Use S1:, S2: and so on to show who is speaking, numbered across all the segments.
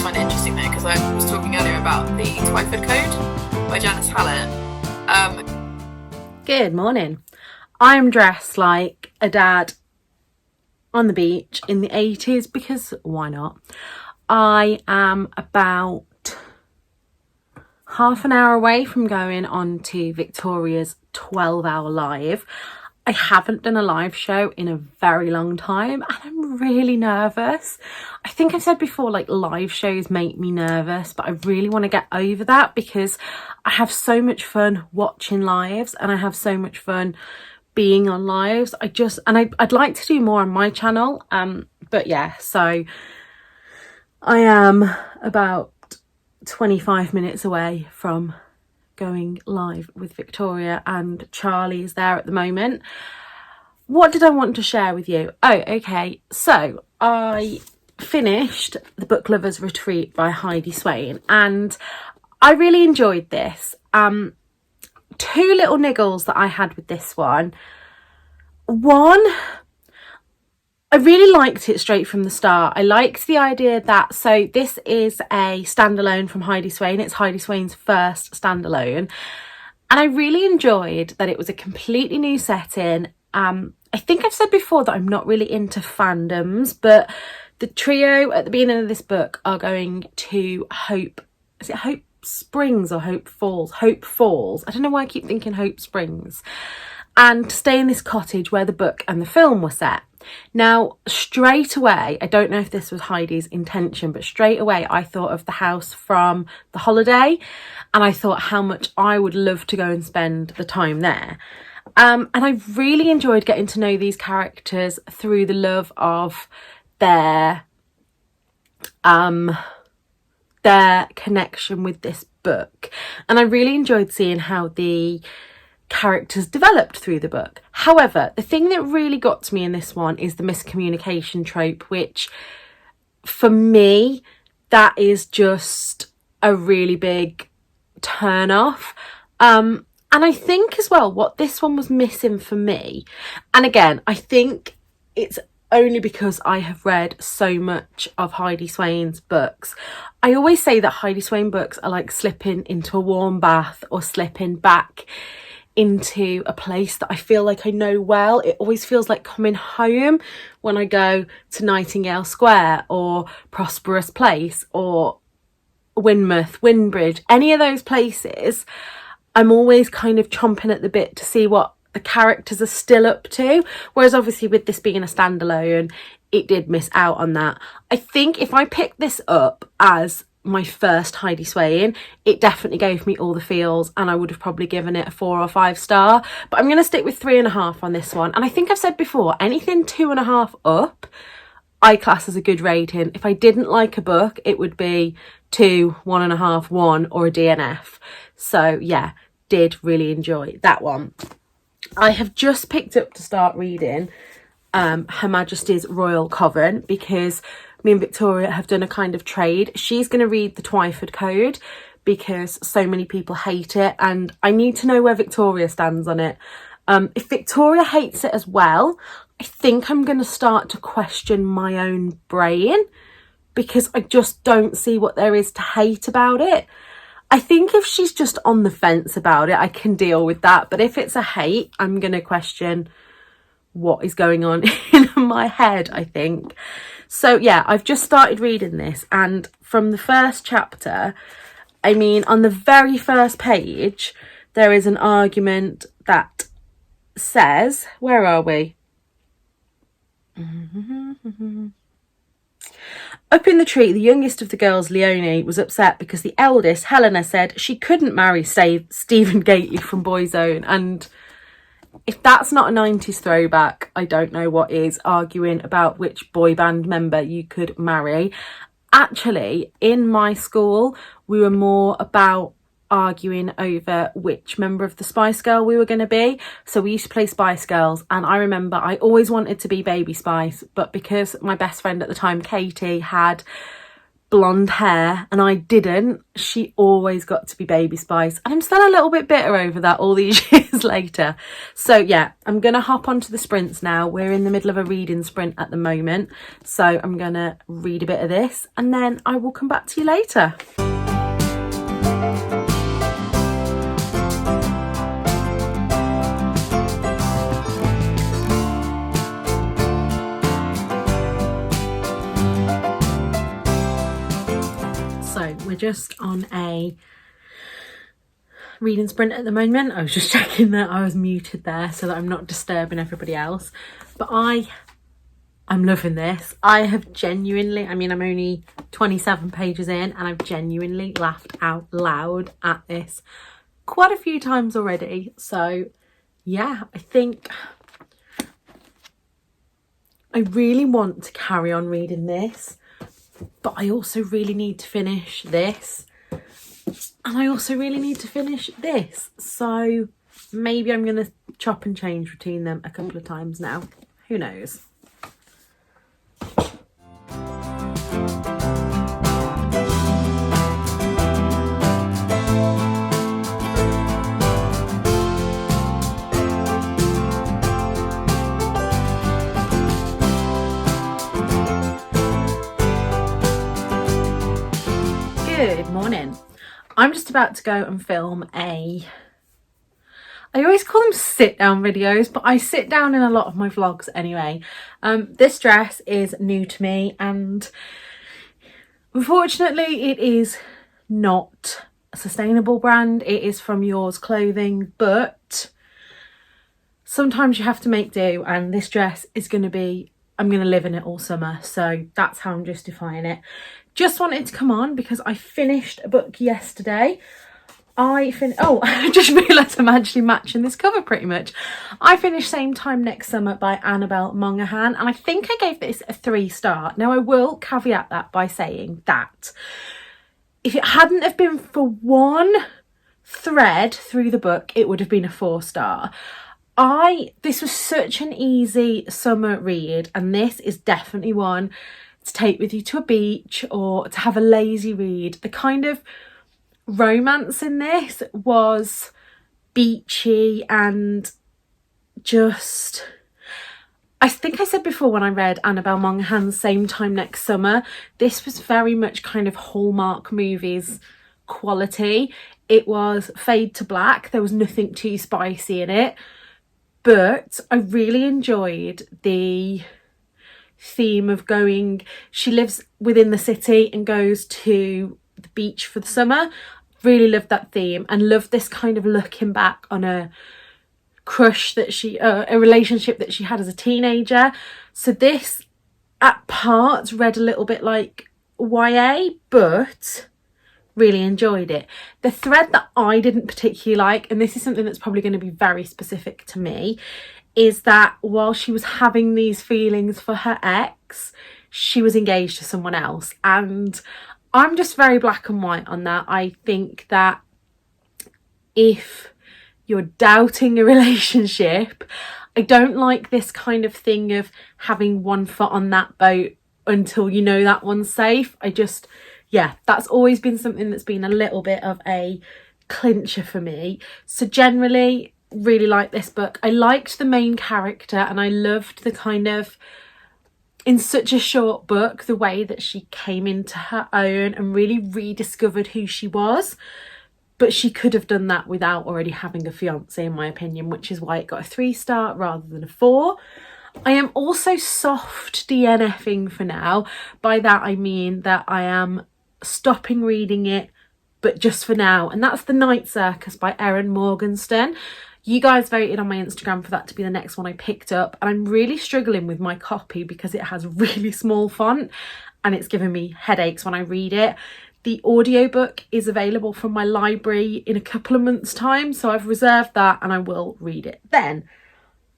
S1: find it interesting though, because I was talking earlier about the Twyford Code by Janice Hallett.
S2: Good morning. I'm dressed like a dad on the beach in the 80s because why not? I am about half an hour away from going on to Victoria's 12-hour live. I haven't done a live show in a very long time and I'm really nervous. I think I've said before, like, live shows make me nervous, but I really want to get over that because I have so much fun watching lives and I have so much fun being on lives. I'd like to do more on my channel, but yeah, so I am about 25 minutes away from going live with Victoria, and Charlie is there at the moment. What did I want to share with you? Oh, okay, so I finished The Book Lovers Retreat by Heidi Swain and I really enjoyed this. Two little niggles that I had with this one. One, I really liked it straight from the start. I liked the idea that, so this is a standalone from Heidi Swain. It's Heidi Swain's first standalone. And I really enjoyed that it was a completely new setting. I think I've said before that I'm not really into fandoms, but the trio at the beginning of this book are going to Hope Springs or Hope Falls? Hope Falls. I don't know why I keep thinking Hope Springs. And to stay in this cottage where the book and the film were set. Now, straight away, I don't know if this was Heidi's intention, but straight away I thought of the house from The Holiday, and I thought how much I would love to go and spend the time there. And I really enjoyed getting to know these characters through the love of their connection with this book. And I really enjoyed seeing how the characters developed through the book. However, the thing that really got to me in this one is the miscommunication trope, which for me, that is just a really big turn off. And I think as well what this one was missing for me, and again, I think it's only because I have read so much of Heidi Swain's books. I always say that Heidi Swain books are like slipping into a warm bath or slipping back into a place that I feel like I know well. It always feels like coming home when I go to Nightingale Square or Prosperous Place or Wynmouth, Windbridge, any of those places. I'm always kind of chomping at the bit to see what the characters are still up to. Whereas obviously with this being a standalone, it did miss out on that. I think if I picked this up as my first Heidi Swain, it definitely gave me all the feels and I would have probably given it a 4 or 5 star, but I'm going to stick with 3.5 on this one. And I think I've said before, anything 2.5 up I class as a good rating. If I didn't like a book, it would be 2, 1.5, 1 or a DNF. So yeah, did really enjoy that one. I have just picked up to start reading Her Majesty's Royal Coven because me and Victoria have done a kind of trade. She's going to read the Twyford Code because so many people hate it and I need to know where Victoria stands on it. If Victoria hates it as well, I think I'm going to start to question my own brain because I just don't see what there is to hate about it. I think if she's just on the fence about it, I can deal with that. But if it's a hate, I'm going to question what is going on in my head, I think. So yeah, I've just started reading this, and from the first chapter, I mean, on the very first page, there is an argument that says, where are we? Up in the tree, the youngest of the girls, Leonie, was upset because the eldest, Helena, said she couldn't marry Stephen Gately from Boyzone. And if that's not a 90s throwback, I don't know what is, arguing about which boy band member you could marry. Actually, in my school, we were more about arguing over which member of the Spice Girl we were going to be. So we used to play Spice Girls, and I remember I always wanted to be Baby Spice, but because my best friend at the time, Katie, had blonde hair and I didn't, she always got to be Baby Spice, and I'm still a little bit bitter over that all these years later. So yeah, I'm gonna hop onto the sprints now. We're in the middle of a reading sprint at the moment, so I'm gonna read a bit of this and then I will come back to you later. So we're just on a reading sprint at the moment. I was just checking that I was muted there so that I'm not disturbing everybody else. But I'm loving this. I have genuinely, I mean, I'm only 27 pages in and I've genuinely laughed out loud at this quite a few times already. So yeah, I think I really want to carry on reading this, but I also really need to finish this, and I also really need to finish this. So maybe I'm going to chop and change between them a couple of times now. Who knows? Good morning. I'm just about to go and film I always call them sit down videos, but I sit down in a lot of my vlogs anyway. This dress is new to me and unfortunately it is not a sustainable brand. It is from Yours Clothing, but sometimes you have to make do, and this dress is going to be, I'm going to live in it all summer, so that's how I'm justifying it. Just wanted to come on because I finished a book yesterday. I just realised I'm actually matching this cover pretty much. I finished Same Time Next Summer by Annabel Monaghan, and I think I gave this a 3-star. Now I will caveat that by saying that if it hadn't have been for one thread through the book, it would have been a 4-star. This was such an easy summer read, and this is definitely one to take with you to a beach or to have a lazy read. The kind of romance in this was beachy and just, I think I said before when I read Annabel Monaghan's Same Time Next Summer, this was very much kind of Hallmark movies quality. It was fade to black, there was nothing too spicy in it, but I really enjoyed the theme of going, she lives within the city and goes to the beach for the summer. Really loved that theme and loved this kind of looking back on a crush that a relationship that she had as a teenager. So this at parts read a little bit like YA, but really enjoyed it. The thread that I didn't particularly like, and this is something that's probably going to be very specific to me, is that while she was having these feelings for her ex, she was engaged to someone else. And I'm just very black and white on that. I think that if you're doubting a relationship, I don't like this kind of thing of having one foot on that boat until you know that one's safe. That's always been something that's been a little bit of a clincher for me. So generally, really like this book. I liked the main character and I loved the kind of, in such a short book, the way that she came into her own and really rediscovered who she was. But she could have done that without already having a fiance, in my opinion, which is why it got a 3-star rather than a 4. I am also soft DNFing for now. By that I mean that I am stopping reading it, but just for now. And that's The Night Circus by Erin Morgenstern. You guys voted on my Instagram for that to be the next one I picked up, and I'm really struggling with my copy because it has really small font and it's giving me headaches when I read it. The audiobook is available from my library in a couple of months' time, so I've reserved that and I will read it then.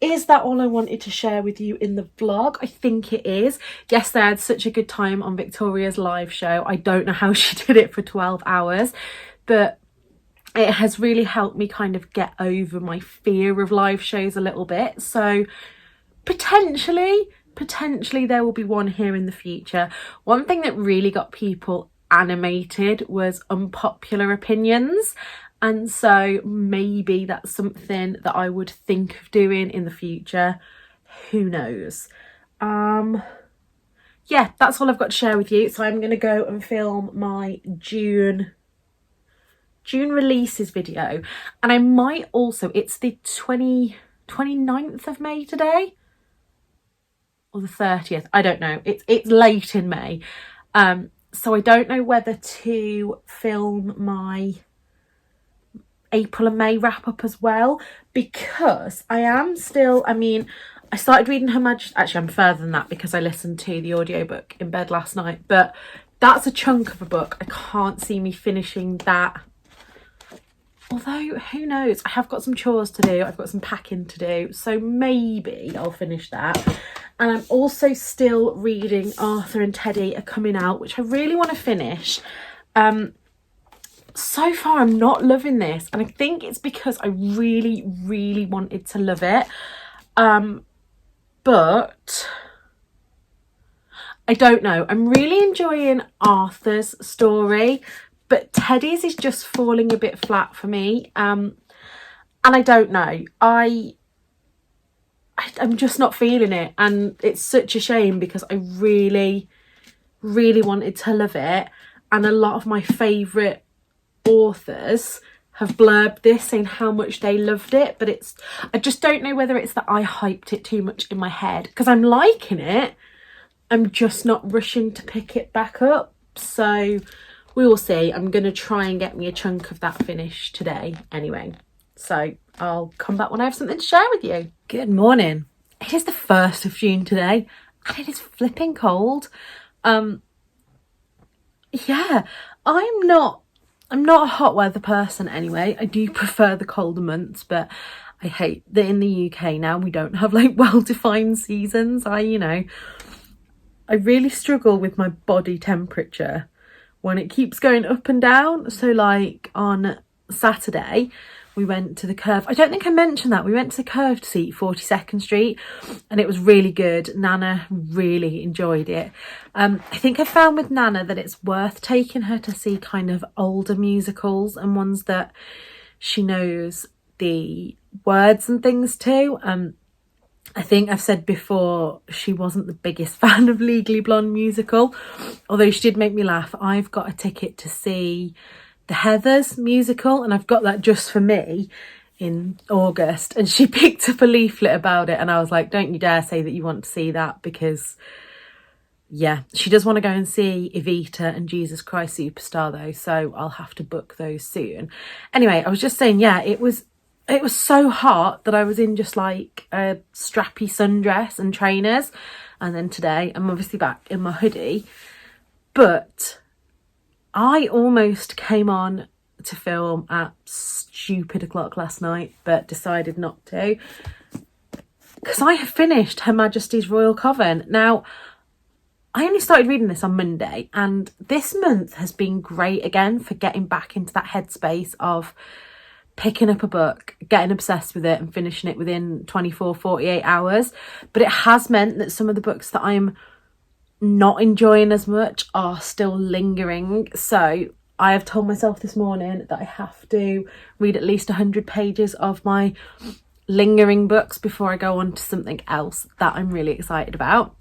S2: Is that all I wanted to share with you in the vlog? I think it is. Yesterday I had such a good time on Victoria's live show. I don't know how she did it for 12 hours, but it has really helped me kind of get over my fear of live shows a little bit. So potentially potentially there will be one here in the future. One thing that really got people animated was unpopular opinions, and so maybe that's something that I would think of doing in the future. Who knows? Yeah, that's all I've got to share with you. So I'm going to go and film my June releases video, and I might also, it's the 29th of May today, or the 30th, I don't know, it's late in May, so I don't know whether to film my April and May wrap up as well, because I am still, I mean, I started reading Her Majesty, actually I'm further than that because I listened to the audiobook in bed last night, but that's a chunk of a book. I can't see me finishing that. Although, who knows? I have got some chores to do. I've got some packing to do. So maybe I'll finish that. And I'm also still reading Arthur and Teddy Are Coming Out, which I really want to finish. So far, I'm not loving this. And I think it's because I really, really wanted to love it. But I don't know. I'm really enjoying Arthur's story, but Teddy's is just falling a bit flat for me. And I don't know. I'm just not feeling it. And it's such a shame because I really, really wanted to love it. And a lot of my favourite authors have blurbed this saying how much they loved it. But I just don't know whether it's that I hyped it too much in my head. Because I'm liking it. I'm just not rushing to pick it back up. So we will see. I'm going to try and get me a chunk of that finished today anyway. So I'll come back when I have something to share with you. Good morning. It is the 1st of June today and it is flipping cold. Yeah, I'm not a hot weather person anyway. I do prefer the colder months, but I hate that in the UK now we don't have like well-defined seasons. I really struggle with my body temperature when it keeps going up and down. So like on Saturday we went to the Curve. I don't think I mentioned that. We went to the Curve to see 42nd Street and it was really good. Nana really enjoyed it. I think I found with Nana that it's worth taking her to see kind of older musicals and ones that she knows the words and things to. I think I've said before she wasn't the biggest fan of Legally Blonde musical, although she did make me laugh. I've got a ticket to see the Heathers musical and I've got that just for me in August, and she picked up a leaflet about it and I was like, don't you dare say that you want to see that, because yeah, she does want to go and see Evita and Jesus Christ Superstar though, so I'll have to book those soon. Anyway, I was just saying, yeah, it was so hot that I was in just like a strappy sundress and trainers, and then today I'm obviously back in my hoodie. But I almost came on to film at stupid o'clock last night, but decided not to, because I have finished Her Majesty's Royal Coven. Now, I only started reading this on Monday, and this month has been great again for getting back into that headspace of picking up a book, getting obsessed with it and finishing it within 48 hours. But it has meant that some of the books that I'm not enjoying as much are still lingering. So I have told myself this morning that I have to read at least 100 pages of my lingering books before I go on to something else that I'm really excited about.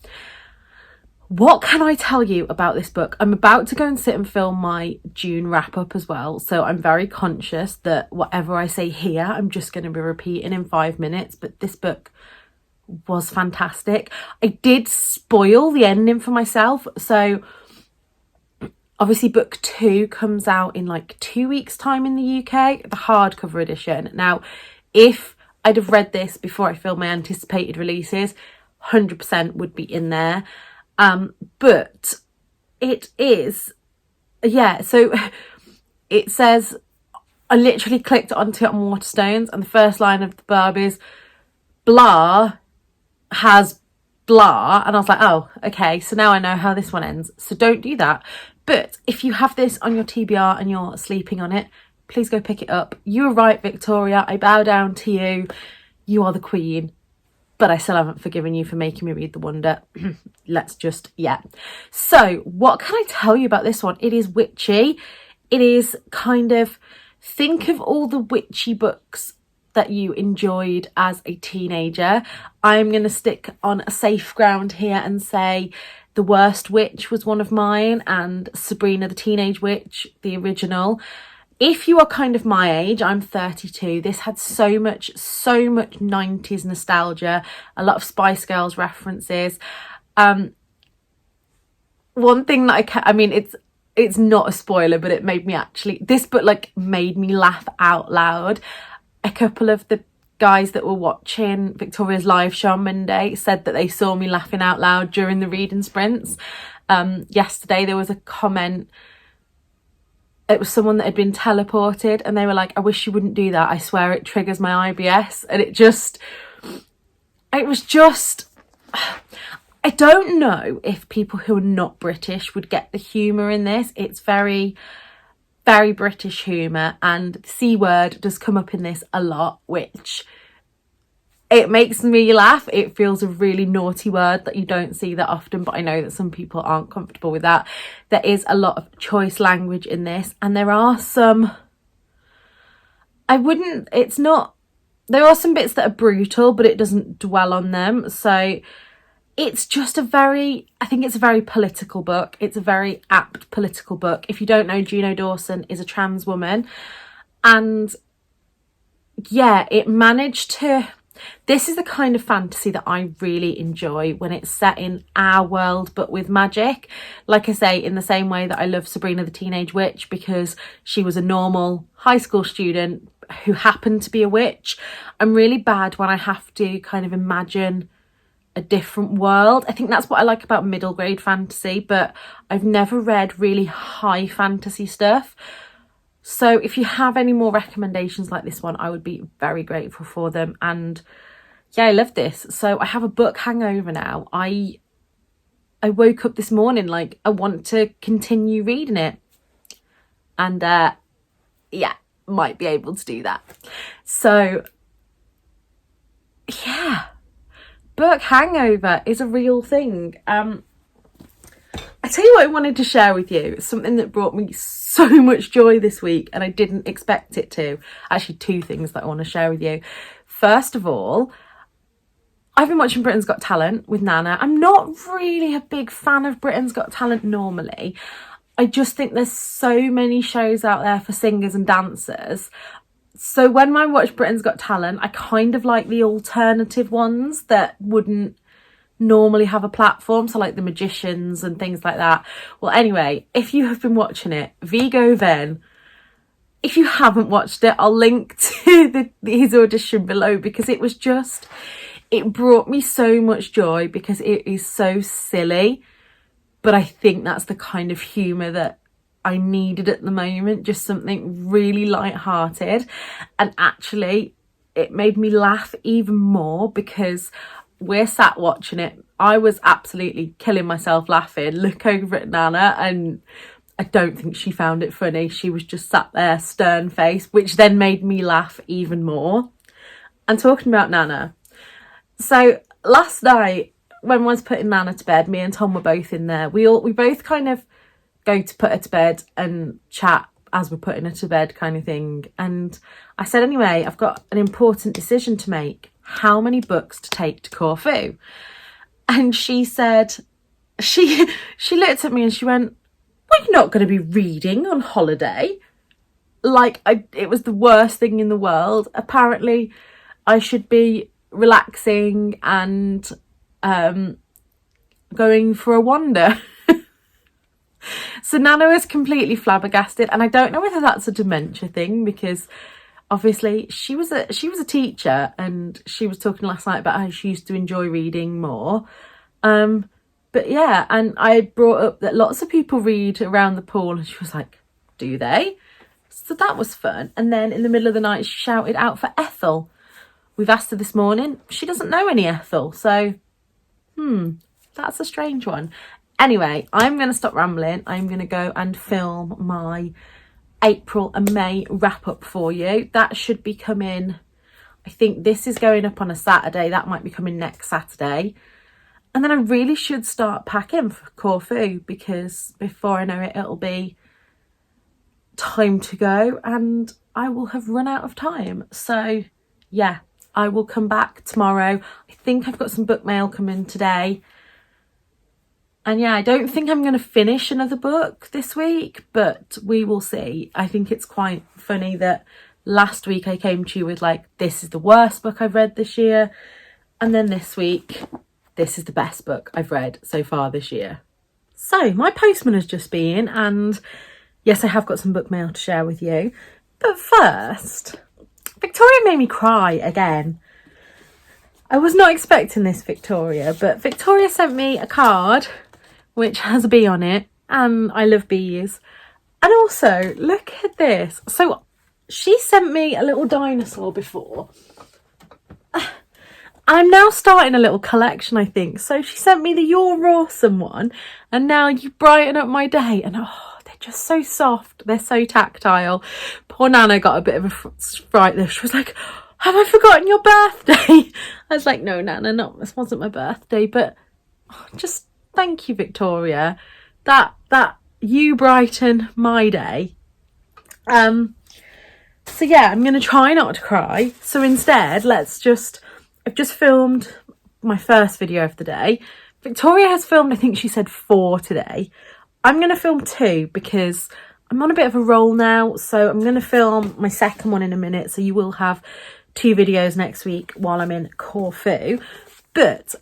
S2: What can I tell you about this book? I'm about to go and sit and film my June wrap up as well. So I'm very conscious that whatever I say here, I'm just going to be repeating in 5 minutes. But this book was fantastic. I did spoil the ending for myself. So obviously book 2 comes out in like 2 weeks time in the UK, the hardcover edition. Now, if I'd have read this before I filmed my anticipated releases, 100% would be in there. But it is, yeah, so it says, I literally clicked onto it on Waterstones and the first line of the blurb is, blah has blah, and I was like, oh, okay, so now I know how this one ends, so don't do that. But if you have this on your TBR and you're sleeping on it, please go pick it up. You were right, Victoria, I bow down to you. You are the queen. but I still haven't forgiven you for making me read The Wonder. Let's just, yeah. So what can I tell you about this one? It is witchy. It is kind of, think of all the witchy books that you enjoyed as a teenager. I'm going to stick on a safe ground here and say The Worst Witch was one of mine, and Sabrina the Teenage Witch, the original. If you are kind of my age, I'm 32, this had so much 90s nostalgia, a lot of Spice Girls references. One thing that I mean, it's not a spoiler, but it made me this book like made me laugh out loud. A couple of the guys that were watching Victoria's live show on Monday said that they saw me laughing out loud during the reading sprints. Yesterday there was a comment. It was someone that had been teleported and they were like, I wish you wouldn't do that. I swear it triggers my IBS. And it was just, I don't know if people who are not British would get the humour in this. It's very, very British humour, and the C word does come up in this a lot, which it makes me laugh. It feels a really naughty word that you don't see that often, but I know that some people aren't comfortable with that. There is a lot of choice language in this, and there are some, there are some bits that are brutal, but it doesn't dwell on them. So it's just I think it's a very political book. It's a very apt political book. If you don't know, Juno Dawson is a trans woman, and yeah, it managed to, this is the kind of fantasy that I really enjoy when it's set in our world but with magic. Like I say, in the same way that I love Sabrina the Teenage Witch because she was a normal high school student who happened to be a witch. I'm really bad when I have to kind of imagine a different world. I think that's what I like about middle grade fantasy, but I've never read really high fantasy stuff. So if you have any more recommendations like this one, I would be very grateful for them. And yeah, I love this. So I have a book hangover now. I woke up this morning like I want to continue reading it, and yeah, might be able to do that. So yeah, book hangover is a real thing. I tell you what I wanted to share with you, something that brought me so much joy this week and I didn't expect it to. Actually, two things that I want to share with you. First of all, I've been watching Britain's Got Talent with Nana. I'm not really a big fan of Britain's Got Talent normally. I just think there's so many shows out there for singers and dancers. So when I watch Britain's Got Talent, I kind of like the alternative ones that wouldn't normally have a platform, so like the magicians and things like that. Well, anyway, if you have been watching it, Vigo Venn, if you haven't watched it, I'll link to his audition below, because it brought me so much joy because it is so silly, but I think that's the kind of humour that I needed at the moment, just something really light-hearted. And actually it made me laugh even more because we're sat watching it. I was absolutely killing myself laughing. Look over at Nana, and I don't think she found it funny. She was just sat there stern faced, which then made me laugh even more. And talking about Nana, so last night when I was putting Nana to bed, me and Tom were both in there. We both kind of go to put her to bed and chat as we're putting her to bed, kind of thing. And I said, anyway, I've got an important decision to make. How many books to take to Corfu? And she said, she looked at me and she went, well, you're not going to be reading on holiday. Like, it was the worst thing in the world. Apparently I should be relaxing and going for a wander. So Nana was completely flabbergasted, and I don't know whether that's a dementia thing, because obviously she was a teacher and she was talking last night about how she used to enjoy reading more. But yeah, and I brought up that lots of people read around the pool, and she was like, do they? So that was fun. And then in the middle of the night she shouted out for Ethel. We've asked her this morning, she doesn't know any Ethel, so that's a strange one. Anyway, I'm going to stop rambling. I'm going to go and film my April and May wrap up for you. That should be coming, I think this is going up on a Saturday. That might be coming next Saturday. And then I really should start packing for Corfu, because before I know it, it'll be time to go and I will have run out of time. So yeah, I will come back tomorrow. I think I've got some book mail coming today. And yeah, I don't think I'm going to finish another book this week, but we will see. I think it's quite funny that last week I came to you with like, this is the worst book I've read this year. And then this week, this is the best book I've read so far this year. So my postman has just been, and yes, I have got some book mail to share with you. But first, Victoria made me cry again. I was not expecting this, Victoria, but Victoria sent me a card which has a bee on it, and I love bees. And also, look at this. So she sent me a little dinosaur before. I'm now starting a little collection, I think. So she sent me the You're Awesome one, and now you brighten up my day. And oh, they're just so soft. They're so tactile. Poor Nana got a bit of a fright there. She was like, have I forgotten your birthday? I was like, no, Nana, no, this wasn't my birthday. But just thank you, Victoria. That you brighten my day. So yeah, I'm going to try not to cry. So instead, I've just filmed my first video of the day. Victoria has filmed, I think she said 4 today. I'm going to film 2 because I'm on a bit of a roll now. So I'm going to film my second one in a minute. So you will have 2 videos next week while I'm in Corfu. But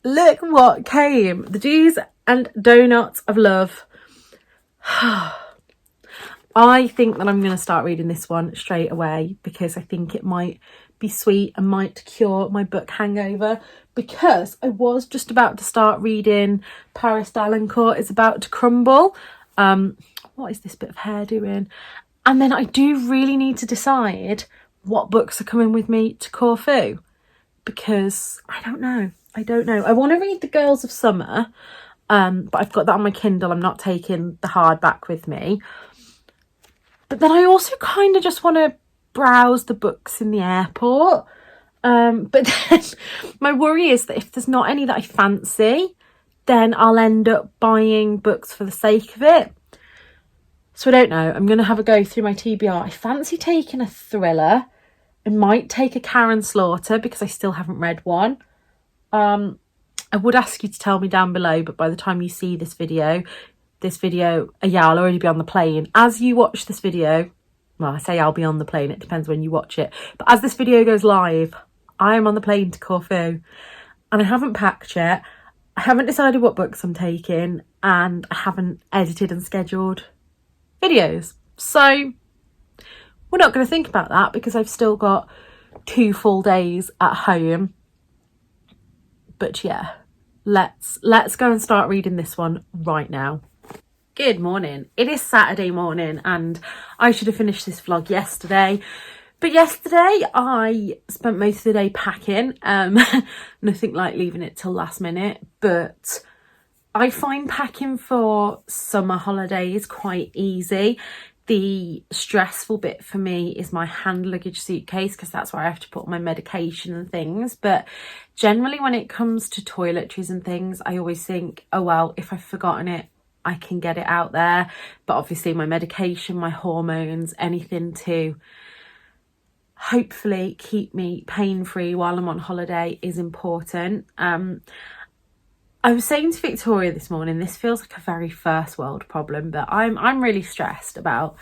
S2: look what came. The Do's and Donuts of Love. I think that I'm going to start reading this one straight away because I think it might be sweet and might cure my book hangover, because I was just about to start reading Paris Dalencourt is About to Crumble. What is this bit of hair doing? And then I do really need to decide what books are coming with me to Corfu, because I don't know. I want to read The Girls of Summer, but I've got that on my Kindle. I'm not taking the hardback with me. But then I also kind of just want to browse the books in the airport. But then my worry is that if there's not any that I fancy, then I'll end up buying books for the sake of it. So I don't know. I'm going to have a go through my TBR. I fancy taking a thriller. I might take a Karen Slaughter because I still haven't read one. I would ask you to tell me down below, but by the time you see this video, yeah, I'll already be on the plane. As you watch this video, well, I say I'll be on the plane, it depends when you watch it. But as this video goes live, I am on the plane to Corfu. And I haven't packed yet. I haven't decided what books I'm taking. And I haven't edited and scheduled videos. So we're not going to think about that because I've still got 2 full days at home. But yeah, let's go and start reading this one right now. Good morning. It is Saturday morning and I should have finished this vlog yesterday. But yesterday I spent most of the day packing. Nothing like leaving it till last minute. But I find packing for summer holidays quite easy. The stressful bit for me is my hand luggage suitcase because that's where I have to put my medication and things. But generally when it comes to toiletries and things, I always think, oh well, if I've forgotten it, I can get it out there. But obviously my medication, my hormones, anything to hopefully keep me pain-free while I'm on holiday is important. I was saying to Victoria this morning, this feels like a very first world problem, but I'm really stressed about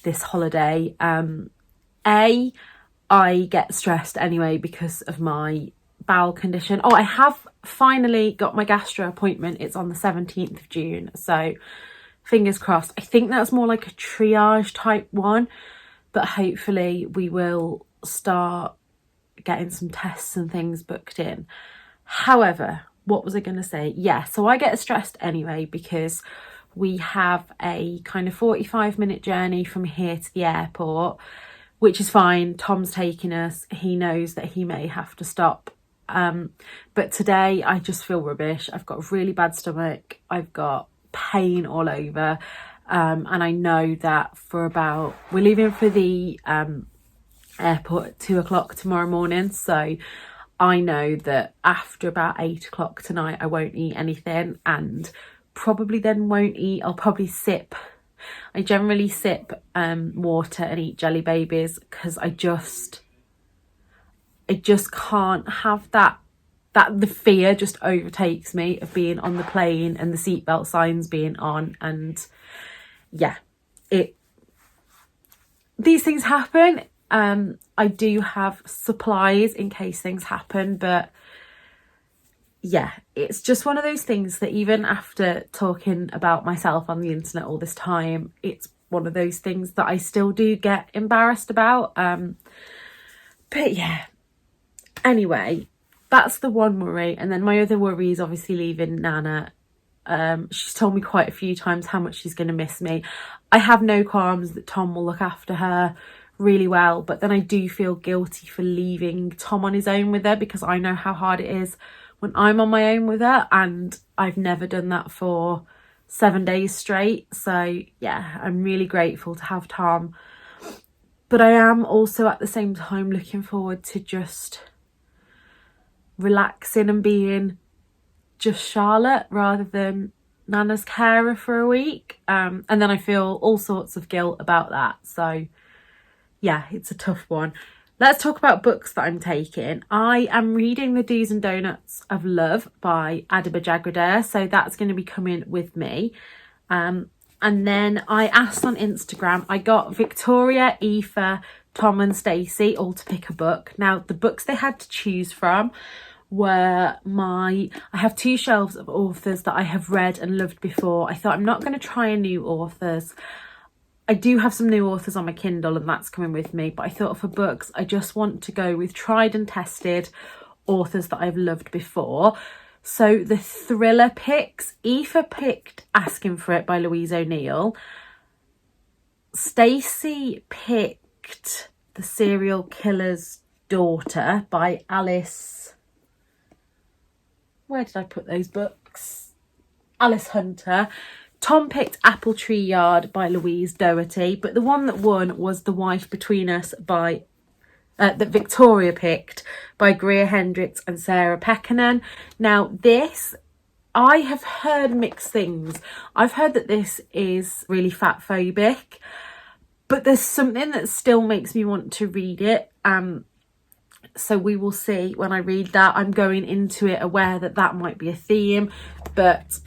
S2: this holiday. I get stressed anyway because of my bowel condition. Oh, I have finally got my gastro appointment. It's on the 17th of June. So fingers crossed. I think that's more like a triage type one, but hopefully we will start getting some tests and things booked in. However, what was I going to say? Yeah, so I get stressed anyway because we have a kind of 45-minute journey from here to the airport, which is fine. Tom's taking us. He knows that he may have to stop. But today I just feel rubbish. I've got a really bad stomach. I've got pain all over. And I know that we're leaving for the airport at 2 o'clock tomorrow morning, so I know that after about 8 o'clock tonight I won't eat anything, and probably then won't eat. I'll probably sip. I generally sip water and eat jelly babies because I just can't have that the fear just overtakes me of being on the plane and the seatbelt signs being on, and yeah, these things happen. I do have supplies in case things happen, but yeah, it's just one of those things that even after talking about myself on the internet all this time, it's one of those things that I still do get embarrassed about. But yeah, anyway, that's the one worry. And then my other worry is obviously leaving Nana. She's told me quite a few times how much she's going to miss me. I have no qualms that Tom will look after her really well, but then I do feel guilty for leaving Tom on his own with her, because I know how hard it is when I'm on my own with her, and I've never done that for 7 days straight. So yeah, I'm really grateful to have Tom, but I am also at the same time looking forward to just relaxing and being just Charlotte rather than Nana's carer for a week, and then I feel all sorts of guilt about that. So yeah, it's a tough one. Let's talk about books that I'm taking. I am reading The Do's and Donuts of Love by Adiba Jagradeh, so that's going to be coming with me. And then I asked on Instagram, I got Victoria, Aoife, Tom and Stacey all to pick a book. Now, the books they had to choose from were I have 2 shelves of authors that I have read and loved before. I thought, I'm not going to try a new authors. I do have some new authors on my Kindle and that's coming with me, but I thought for books, I just want to go with tried and tested authors that I've loved before. So the thriller picks, Aoife picked Asking for It by Louise O'Neill. Stacey picked The Serial Killer's Daughter by Alice... Where did I put those books? Alice Hunter. Tom picked Apple Tree Yard by Louise Doherty, but the one that won was The Wife Between Us by that Victoria picked by Greer Hendricks and Sarah Pekkanen. Now this, I have heard mixed things. I've heard that this is really fat phobic, but there's something that still makes me want to read it. So we will see when I read that. I'm going into it aware that that might be a theme, but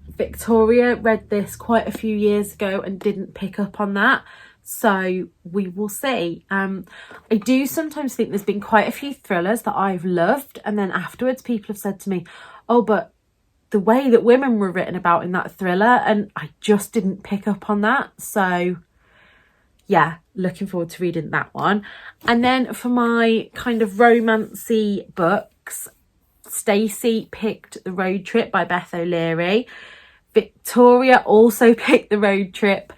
S2: Victoria read this quite a few years ago and didn't pick up on that. So we will see. I do sometimes think there's been quite a few thrillers that I've loved, and then afterwards people have said to me, oh, but the way that women were written about in that thriller, and I just didn't pick up on that. So yeah, looking forward to reading that one. And then for my kind of romancy books, Stacey picked The Road Trip by Beth O'Leary. Victoria also picked The Road Trip,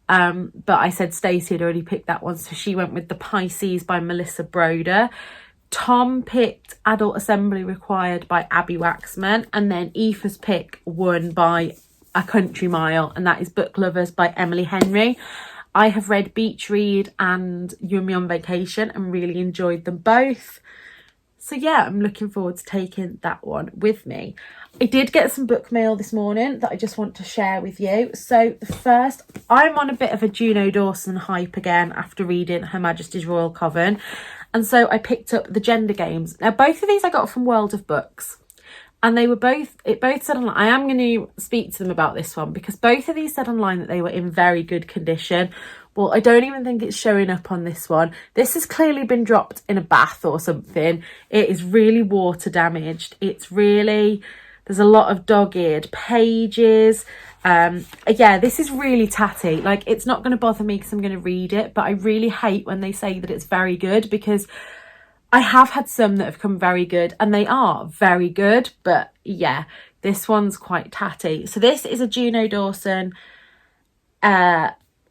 S2: but I said Stacey had already picked that one, so she went with The Pisces by Melissa Broder. Tom picked Adult Assembly Required by Abby Waxman, and then Aoife's pick won by A Country Mile, and that is Book Lovers by Emily Henry. I have read Beach Read and You and Me on Vacation and really enjoyed them both. So yeah, I'm looking forward to taking that one with me. I did get some book mail this morning that I just want to share with you. So the first, I'm on a bit of a Juno Dawson hype again after reading Her Majesty's Royal Coven. And so I picked up The Gender Games. Now both of these I got from World of Books. And they were both said online, I am going to speak to them about this one because both of these said online that they were in very good condition. Well, I don't even think it's showing up on this one. This has clearly been dropped in a bath or something. It is really water damaged. It's really, there's a lot of dog-eared pages. Yeah, this is really tatty. Like, it's not going to bother me because I'm going to read it, but I really hate when they say that it's very good, because I have had some that have come very good and they are very good, but yeah, this one's quite tatty. So this is a Juno Dawson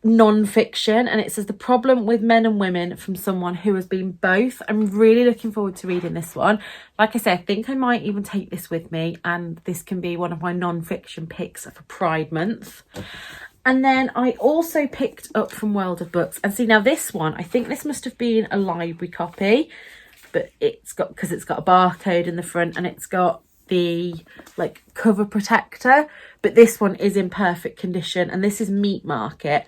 S2: non-fiction, and it says The Problem with Men and Women from Someone Who Has Been Both. I'm really looking forward to reading this one. Like I said, I think I might even take this with me, and this can be one of my non-fiction picks for Pride Month. And then I also picked up from World of Books, and see, now this one, I think this must have been a library copy, but because it's got a barcode in the front and it's got the like cover protector, but this one is in perfect condition, and this is Meat Market.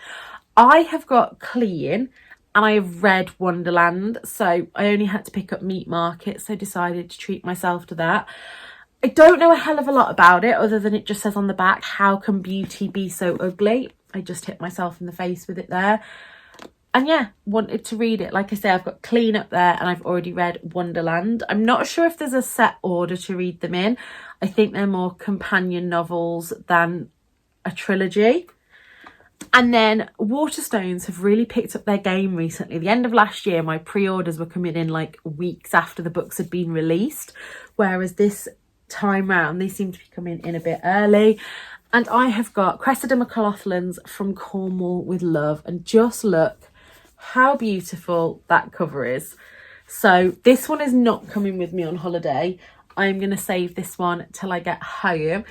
S2: I have got Clean and I have read Wonderland, so I only had to pick up Meat Market, so decided to treat myself to that. I don't know a hell of a lot about it other than it just says on the back, how can beauty be so ugly? I just hit myself in the face with it there. And yeah, wanted to read it. Like I say, I've got Clean up there and I've already read Wonderland. I'm not sure if there's a set order to read them in. I think they're more companion novels than a trilogy. And then Waterstones have really picked up their game recently. The end of last year, my pre-orders were coming in like weeks after the books had been released. Whereas this time round, they seem to be coming in a bit early. And I have got Cressida MacLachlan's From Cornwall with Love. And just look how beautiful that cover is. So this one is not coming with me on holiday. I'm going to save this one till I get home.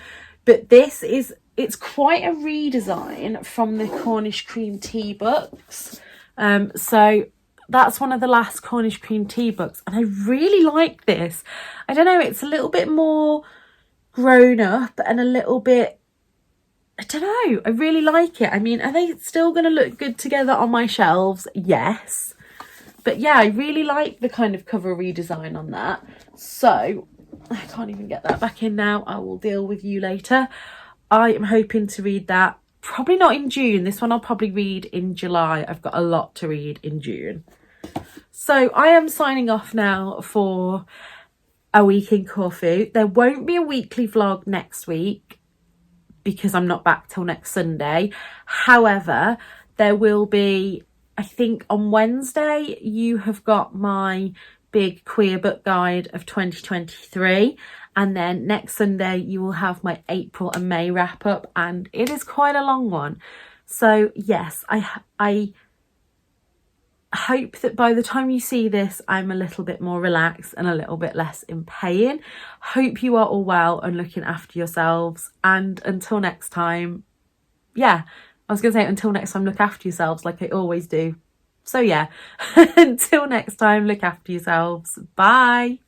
S2: But it's quite a redesign from the Cornish Cream Tea books. So that's one of the last Cornish Cream Tea books. And I really like this. I don't know, it's a little bit more grown up and a little bit, I don't know, I really like it. I mean, are they still going to look good together on my shelves? Yes. But yeah, I really like the kind of cover redesign on that. So I can't even get that back in now. I will deal with you later. I am hoping to read that. Probably not in June. This one I'll probably read in July. I've got a lot to read in June. So I am signing off now for a week in Corfu. There won't be a weekly vlog next week because I'm not back till next Sunday. However, there will be, I think on Wednesday, you have got my big queer book guide of 2023. And then next Sunday, you will have my April and May wrap up. And it is quite a long one. So yes, I hope that by the time you see this, I'm a little bit more relaxed and a little bit less in pain. Hope you are all well and looking after yourselves. And until next time, yeah, I was going to say until next time, look after yourselves like I always do. So yeah, until next time, look after yourselves. Bye.